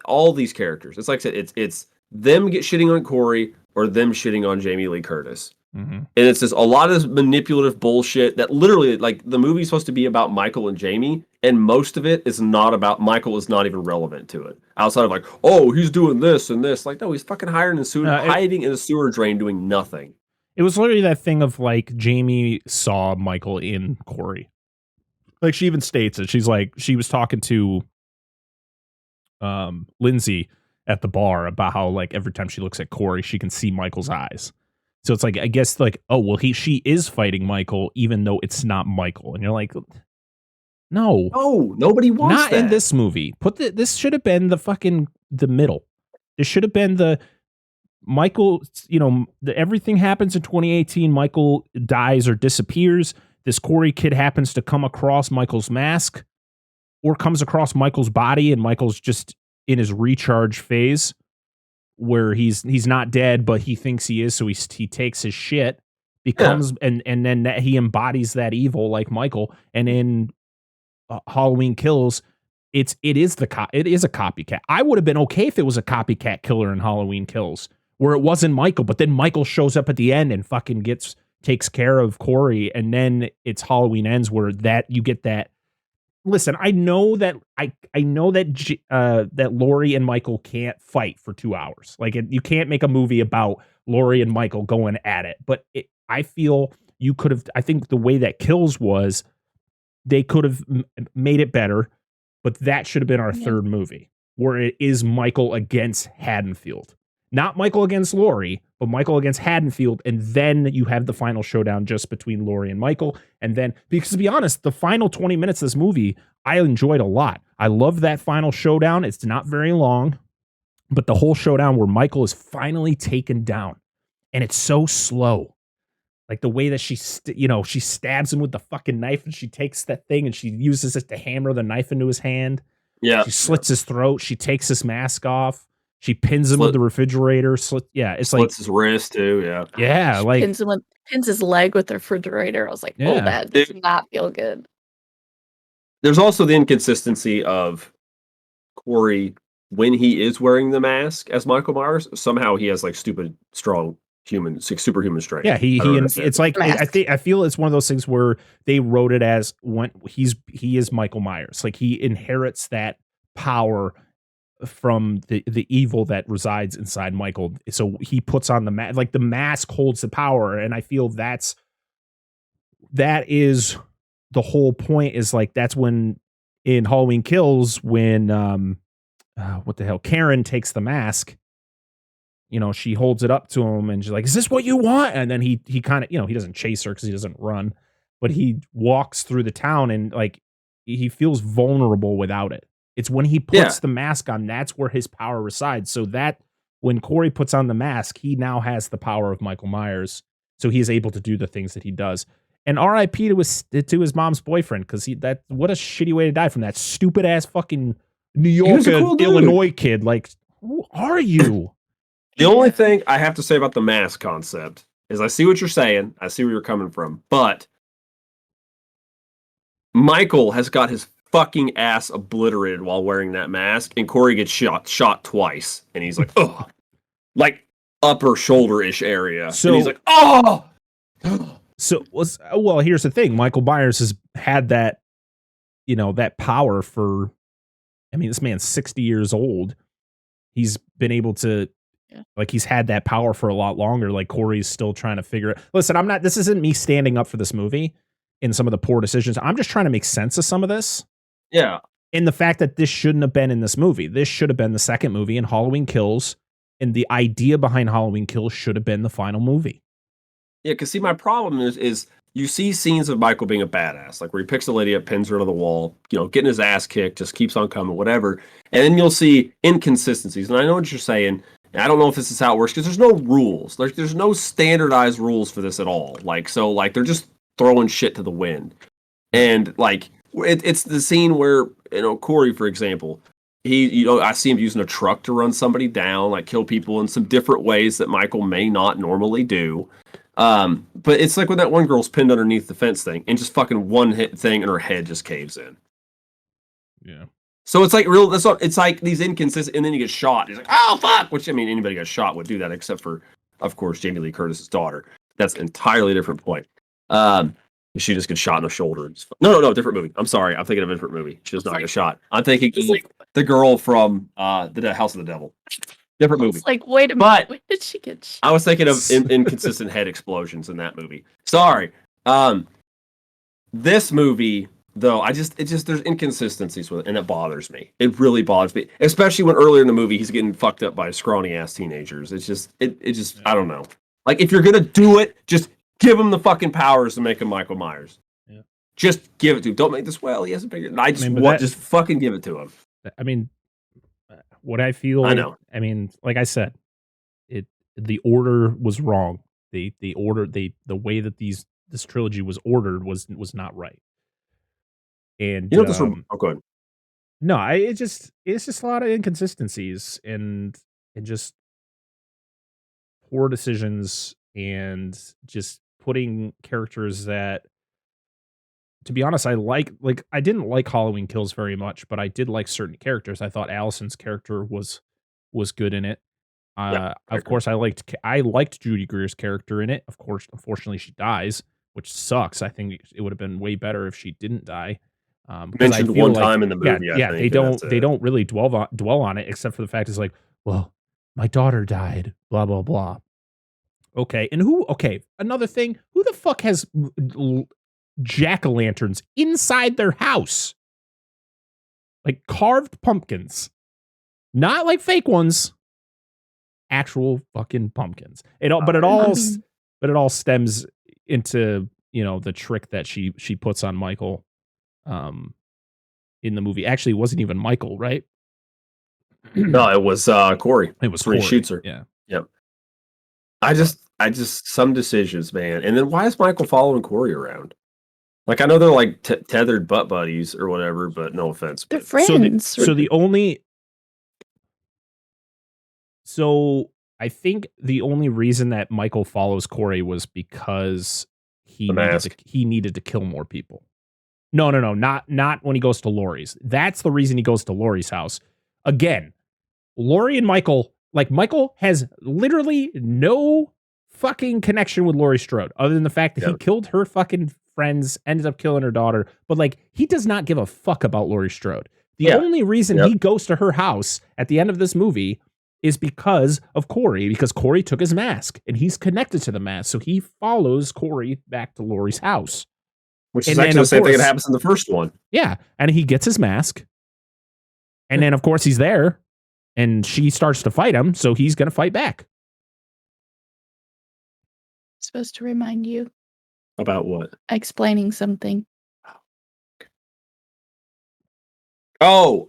all these characters. It's like I said, it's them get shitting on Corey or them shitting on Jamie Lee Curtis. Mm-hmm. And it's just a lot of manipulative bullshit that literally, like, the movie's supposed to be about Michael and Jamie, and most of it is not about Michael. Is not even relevant to it. Outside of like, oh, he's doing this and this. Like, no, he's fucking hiding in a sewer drain doing nothing. It was literally that thing of like Jamie saw Michael in Corey. Like she even states it. She's like, she was talking to Lindsay at the bar about how like every time she looks at Corey, she can see Michael's eyes. So it's like, I guess like, oh, well, she is fighting Michael, even though it's not Michael. And you're like, no, nobody wants not that. in this movie. This should have been the middle. This should have been the Michael, everything happens in 2018. Michael dies or disappears. This Corey kid happens to come across Michael's mask or comes across Michael's body, and Michael's just in his recharge phase where he's not dead, but he thinks he is. So he takes his shit, becomes, and then he embodies that evil like Michael. And in Halloween Kills, it is a copycat. I would have been okay if it was a copycat killer in Halloween Kills, where it wasn't Michael, but then Michael shows up at the end and fucking takes care of Corey, and then it's Halloween Ends where that you get that. Listen, I know that that Laurie and Michael can't fight for 2 hours. Like you can't make a movie about Laurie and Michael going at it. But I feel you could have. I think the way that Kills was, they could have made it better. But that should have been our third movie, where it is Michael against Haddonfield. Not Michael against Laurie, but Michael against Haddonfield. And then you have the final showdown just between Laurie and Michael. And then, because to be honest, the final 20 minutes of this movie, I enjoyed a lot. I love that final showdown. It's not very long, but the whole showdown where Michael is finally taken down. And it's so slow. Like the way that she stabs him with the fucking knife, and she takes that thing and she uses it to hammer the knife into his hand. Yeah. She slits his throat. She takes his mask off. She pins him with the refrigerator. It's slits like his wrist too. Yeah. Yeah. She like pins his leg with the refrigerator. I was like, oh, that does not feel good. There's also the inconsistency of Corey when he is wearing the mask as Michael Myers. Somehow he has like stupid, strong superhuman strength. Yeah, it's like I feel it's one of those things where they wrote it as when he is Michael Myers. Like he inherits that power from the evil that resides inside Michael. So he puts on the mask. Like the mask holds the power, and I feel that is the whole point. Is like that's when in Halloween Kills when what the hell, Karen takes the mask. She holds it up to him and she's like, is this what you want? And then he kind of, he doesn't chase her because he doesn't run, but he walks through the town and like he feels vulnerable without it. It's when he puts the mask on, that's where his power resides. So that when Corey puts on the mask, he now has the power of Michael Myers. So he is able to do the things that he does. And RIP to his mom's boyfriend, because what a shitty way to die from that stupid ass fucking New York, Illinois kid. Like, who are you? The only thing I have to say about the mask concept is I see what you're saying. I see where you're coming from. But Michael has got his fucking ass obliterated while wearing that mask, and Corey gets shot twice. And he's like, oh, like upper shoulder-ish area. So, and he's like, oh! Well, here's the thing. Michael Myers has had that, that power for, this man's 60 years old. He's been able to, like he's had that power for a lot longer. Like Corey's still trying to figure it. Listen, this isn't me standing up for this movie in some of the poor decisions. I'm just trying to make sense of some of this. Yeah. And the fact that this shouldn't have been in this movie. This should have been the second movie in Halloween Kills. And the idea behind Halloween Kills should have been the final movie. Yeah, because see, my problem is you see scenes of Michael being a badass, like where he picks a lady up, pins her to the wall, getting his ass kicked, just keeps on coming, whatever. And then you'll see inconsistencies. And I know what you're saying. I don't know if this is how it works because there's no rules. There's no standardized rules for this at all. So they're just throwing shit to the wind. And like it's the scene where Corey, for example, I see him using a truck to run somebody down, like kill people in some different ways that Michael may not normally do. But it's like when that one girl's pinned underneath the fence thing, and just fucking one hit thing, and her head just caves in. Yeah. So it's like real. That's what it's like. These inconsistent, and then you get shot. He's like, oh fuck! Which I mean, anybody got shot would do that, except for, of course, Jamie Lee Curtis's daughter. That's an entirely different point. She just gets shot in the shoulder. No, different movie. I'm sorry, I'm thinking of a different movie. She does not get shot. I'm thinking the girl from the House of the Devil. Different movie. It's like, wait a minute, when did she get shot? I was thinking of inconsistent head explosions in that movie. Sorry. This movie, though, there's inconsistencies with it, and it bothers me. It really bothers me, especially when earlier in the movie he's getting fucked up by scrawny ass teenagers. It's just, I don't know. Like, if you're gonna do it, just give him the fucking powers to make him Michael Myers. Yeah. Just give it to him. Don't make this. Well, he hasn't figured. Just fucking give it to him. I mean, what I feel. I know. I mean, like I said, the order was wrong. The way that this trilogy was ordered was not right. And you know go ahead. No, it's just a lot of inconsistencies and just poor decisions and just putting characters that, to be honest, I didn't like Halloween Kills very much, but I did like certain characters. I thought Allison's character was good in it. Of course, I liked Judy Greer's character in it. Of course, unfortunately, she dies, which sucks. I think it would have been way better if she didn't die. Mentioned one time in the movie. Yeah, they don't really dwell on it, except for the fact it's like, well, my daughter died. Blah blah blah. Okay, and another thing, who the fuck has jack-o'-lanterns inside their house? Like carved pumpkins. Not like fake ones. Actual fucking pumpkins. It all stems into, the trick that she puts on Michael in the movie. Actually, it wasn't even Michael, right? No, it was Corey. It was Corey. Corey. Shoots her. Yeah. Yep. I just some decisions, man. And then why is Michael following Corey around? Like, I know they're like tethered butt buddies or whatever, but no offense. They're friends. So I think the only reason that Michael follows Corey was because he needed to kill more people. No, not when he goes to Laurie's. That's the reason he goes to Laurie's house. Again, Laurie and Michael has literally no fucking connection with Laurie Strode, other than the fact that he killed her fucking friends, ended up killing her daughter. But he does not give a fuck about Laurie Strode. The only reason he goes to her house at the end of this movie is because of Corey, because Corey took his mask and he's connected to the mask. So he follows Corey back to Laurie's house. Which is actually the same thing that happens in the first one. Yeah. And he gets his mask. And then, of course, he's there. And she starts to fight him. So he's going to fight back. Supposed to remind you. About what? Explaining something. Oh.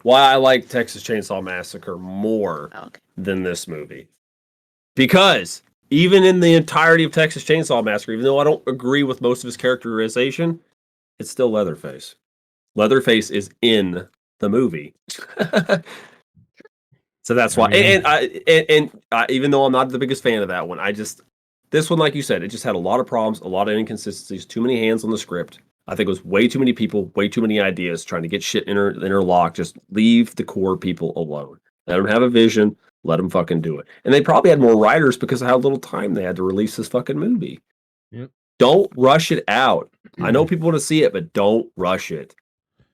Why I like Texas Chainsaw Massacre more than this movie. Because even in the entirety of Texas Chainsaw Massacre, even though I don't agree with most of his characterization, it's still Leatherface. Leatherface is in the movie. So that's why. And even though I'm not the biggest fan of that one, this one, like you said, it just had a lot of problems, a lot of inconsistencies, too many hands on the script. I think it was way too many people, way too many ideas trying to get shit interlocked. Just leave the core people alone. Let them have a vision. Let them fucking do it. And they probably had more writers because of how little time they had to release this fucking movie. Yep. Don't rush it out. I know people want to see it, but don't rush it.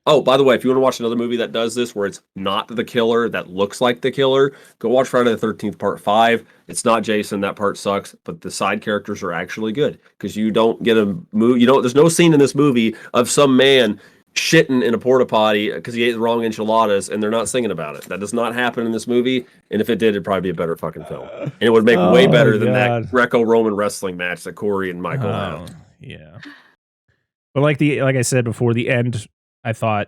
Oh, by the way, if you want to watch another movie that does this, where it's not the killer that looks like the killer, go watch Friday the 13th Part 5. It's not Jason. That part sucks, but the side characters are actually good because you don't get a movie. There's no scene in this movie of some man shitting in a porta potty because he ate the wrong enchiladas and they're not singing about it. That does not happen in this movie. And if it did, it'd probably be a better fucking film. And it would make way better than that Greco-Roman wrestling match that Corey and Michael had. Yeah. But like I said before, the end, I thought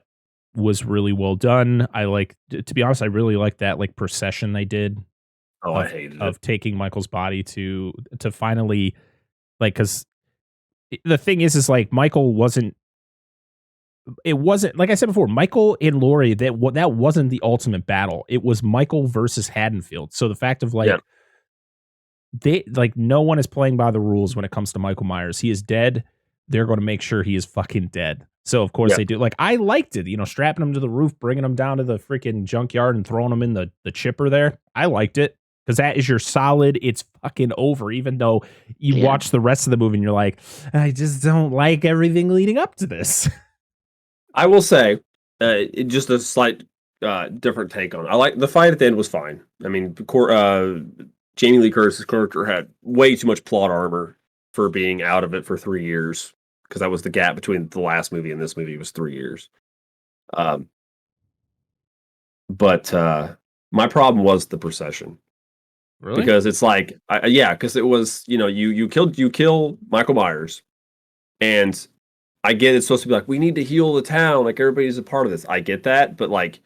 was really well done. To be honest, I really liked that procession they did. Oh, I hated it. Of taking Michael's body to finally, because the thing is Michael wasn't. It wasn't, like I said before, Michael and Laurie, that wasn't the ultimate battle. It was Michael versus Haddonfield. So the fact of they no one is playing by the rules when it comes to Michael Myers. He is dead. They're going to make sure he is fucking dead. So of course Yeah. they do. Like I liked it, strapping them to the roof, bringing them down to the freaking junkyard and throwing them in the chipper there. I liked it because that is your solid. It's fucking over. Even though you Yeah. watch the rest of the movie and you're like, I just don't like everything leading up to this. I will say, just a slight different take on it. I like the fight at the end was fine. I mean, Jamie Lee Curtis's character had way too much plot armor for being out of it for 3 years, because that was the gap between the last movie and this movie was 3 years. But my problem was the procession. Really? Because it's like, because it was, you kill Michael Myers, and I get it's supposed to be like, we need to heal the town, like everybody's a part of this. I get that, but like,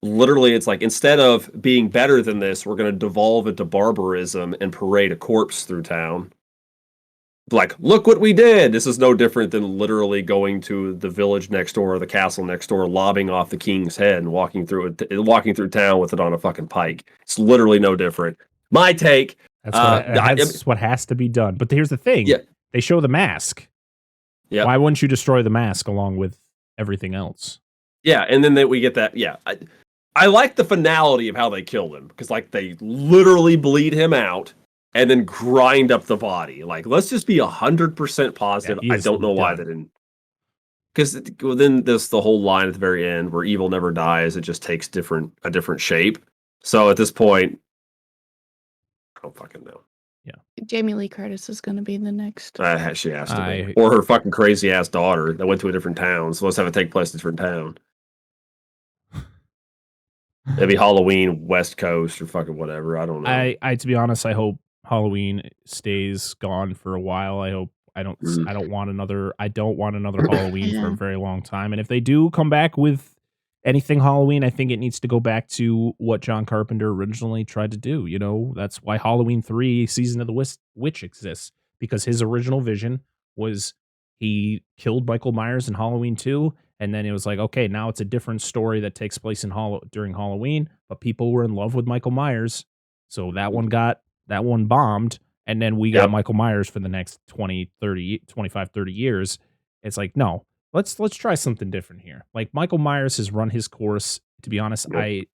literally, it's like, instead of being better than this, we're going to devolve into barbarism and parade a corpse through town. Like, look what we did. This is no different than literally going to the village next door or the castle next door, lobbing off the king's head and walking through town with it on a fucking pike. It's literally no different. My take. That's what has to be done. But here's the thing. Yeah. They show the mask. Yeah. Why wouldn't you destroy the mask along with everything else? Yeah, and then we get that. Yeah, I like the finality of how they kill him, because like they literally bleed him out and then grind up the body. Like, let's just be 100% positive. Yeah, I don't know why they didn't. Because then there's the whole line at the very end where evil never dies; it just takes a different shape. So at this point, I don't fucking know. Jamie Lee Curtis is going to be the next. She has to be, or her fucking crazy ass daughter that went to a different town. So let's have it take place in a different town. Maybe Halloween West Coast or fucking whatever. I don't know. I to be honest, I hope Halloween stays gone for a while. I don't want another Halloween for a very long time. And if they do come back with anything Halloween, I think it needs to go back to what John Carpenter originally tried to do. That's why Halloween 3 Season of the Witch exists, because his original vision was he killed Michael Myers in Halloween 2. And then it was like, okay, now it's a different story that takes place during Halloween, but people were in love with Michael Myers. So that one bombed. And then we got Michael Myers for the next 25, 30 years. It's like, no, let's try something different here. Like, Michael Myers has run his course. To be honest, it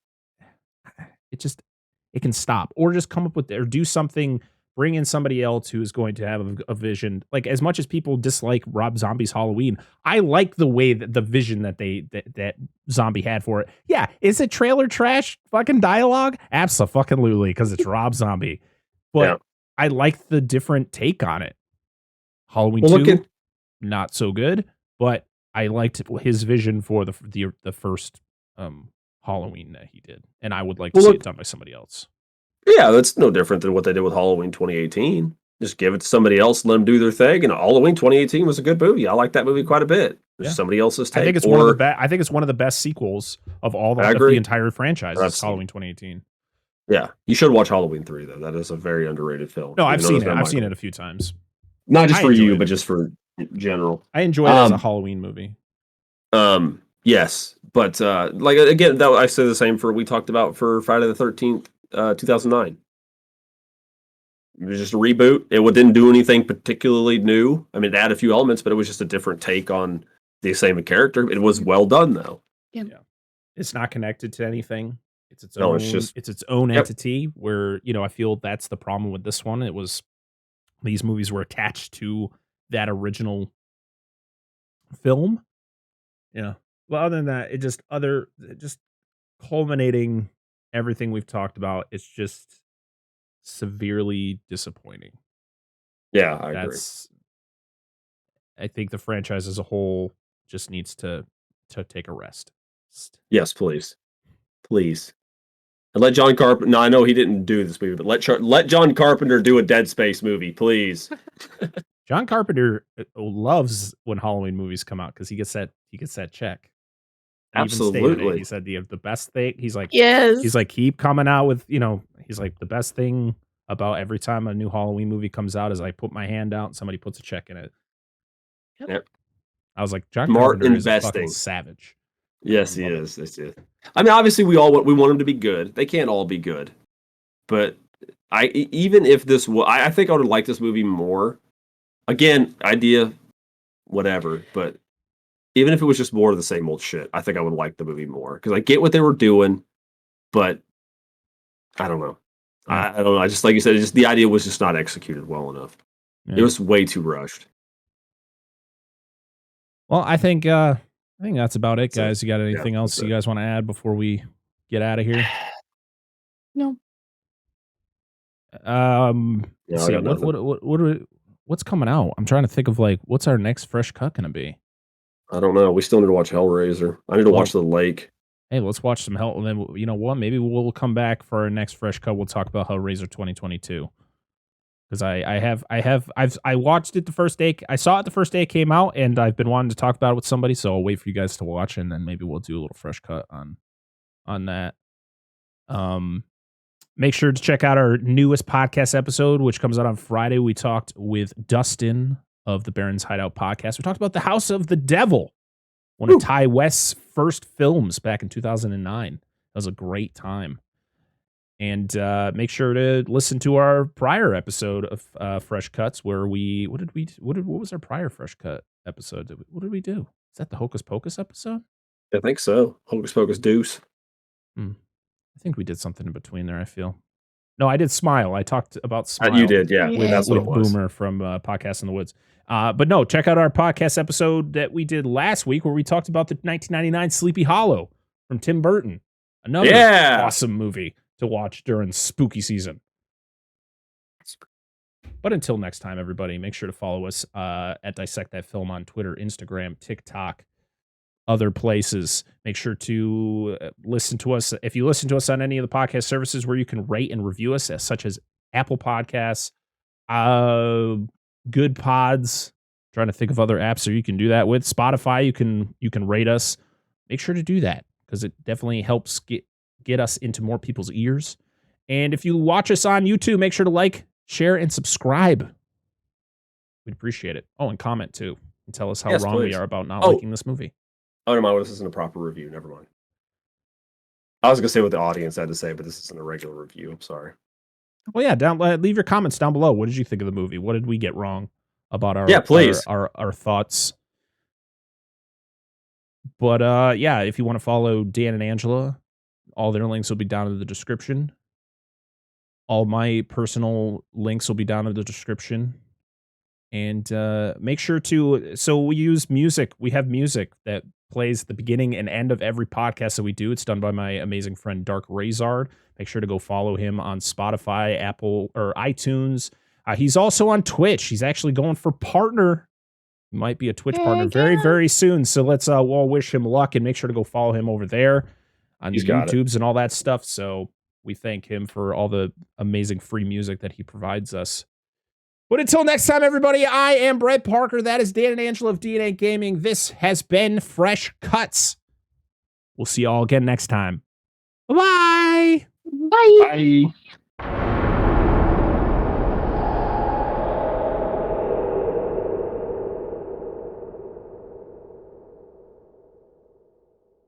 can stop, or just come up with, or do something, bring in somebody else who is going to have a vision. Like, as much as people dislike Rob Zombie's Halloween, I like the way that the vision that Zombie had for it. Yeah, is it trailer trash fucking dialogue? Abso-fucking-lutely, because it's Rob Zombie. But I like the different take on it. Halloween 2, not so good, but I liked his vision for the first Halloween that he did, and I would like to see it done by somebody else. Yeah, that's no different than what they did with Halloween 2018. Just give it to somebody else, let them do their thing. And Halloween 2018 was a good movie. I like that movie quite a bit. There's somebody else's take. I think it's one of the best sequels of all the entire franchise. Halloween 2018. Yeah, you should watch Halloween 3 though. That is a very underrated film. No, I've seen it. I've seen it a few times. Not just for you, but just for general. I enjoy it as a Halloween movie. Yes, but like again, I say the same we talked about for Friday the 13th, 2009. It was just a reboot. It didn't do anything particularly new. I mean, it added a few elements, but it was just a different take on the same character. It was well done though. Yeah. It's not connected to anything. It's its own. It's its own entity. Where I feel that's the problem with this one. These movies were attached to that original film. Yeah. Well, other than that, it just culminating everything we've talked about. It's just severely disappointing. Yeah, I agree. I think the franchise as a whole just needs to take a rest. Yes, please. And let John Carpenter. No, I know he didn't do this movie, but let John Carpenter do a Dead Space movie, please. John Carpenter loves when Halloween movies come out because he gets that check. Absolutely. He said the best thing. He's like, yes. He's like, keep coming out with, he's like, the best thing about every time a new Halloween movie comes out is I put my hand out and somebody puts a check in it. Yep. I was like, John Carpenter is a fucking savage. Yes, he is. I mean, obviously, we want him to be good. They can't all be good, but even if this I think I would like this movie more. Again, idea, whatever, but even if it was just more of the same old shit, I think I would like the movie more because I get what they were doing, but I don't know. Yeah. I don't know. I just like you said, just the idea was just not executed well enough. Yeah. It was way too rushed. Well, I think that's about it, That's it. guys. You got anything else that's you it. guys want to add before we get out of here? No. Yeah, I See, got nothing. what's coming out? I'm trying to think of like what's our next fresh cut gonna be. I don't know. We still need to watch Hellraiser. I need to watch The Lake. Hey, let's watch some Hell, and then you know what? Maybe we'll come back for our next fresh cut. We'll talk about Hellraiser 2022 because I watched it the first day. I saw it the first day it came out, and I've been wanting to talk about it with somebody. So I'll wait for you guys to watch, and then maybe we'll do a little fresh cut on that. Make sure to check out our newest podcast episode, which comes out on Friday. We talked with Dustin of the Baron's Hideout podcast. We talked about The House of the Devil, one of Ty West's first films back in 2009. That was a great time. And make sure to listen to our prior episode of Fresh Cuts, where what was our prior Fresh Cut episode? What did we do? Is that the Hocus Pocus episode? I think so. Hocus Pocus Deuce. I think we did something in between there, I feel. No, I did Smile. I talked about Smile. You did, yeah. With Boomer from Podcast in the Woods. But no, check out our podcast episode that we did last week where we talked about the 1999 Sleepy Hollow from Tim Burton. Another awesome movie to watch during spooky season. But until next time, everybody, make sure to follow us at Dissect That Film on Twitter, Instagram, TikTok, other places. Make sure to listen to us. If you listen to us on any of the podcast services where you can rate and review us, such as Apple Podcasts, Good Pods, trying to think of other apps so you can do that with. Spotify, you can rate us. Make sure to do that because it definitely helps get us into more people's ears. And if you watch us on YouTube, make sure to like, share, and subscribe. We'd appreciate it. Oh, and comment too. And tell us how wrong we are about not liking this movie. Oh, never mind. This isn't a proper review. Never mind. I was going to say what the audience had to say, but this isn't a regular review. I'm sorry. Well, yeah, leave your comments down below. What did you think of the movie? What did we get wrong about our our thoughts? But yeah, if you want to follow Dan and Angela, all their links will be down in the description. All my personal links will be down in the description. And make sure to, so we use music. We have music that plays the beginning and end of every podcast that we do. It's done by my amazing friend Dark Razard. Make sure to go follow him on Spotify, Apple, or iTunes. He's also on Twitch. He's actually going for partner. He might be a Twitch partner very, very soon. So let's all wish him luck and make sure to go follow him over there on the YouTubes and all that stuff. So we thank him for all the amazing free music that he provides us. But until next time, everybody, I am Brett Parker. That is Dan and Angela of DNA Gaming. This has been Fresh Cuts. We'll see you all again next time. Bye-bye. Bye. Bye.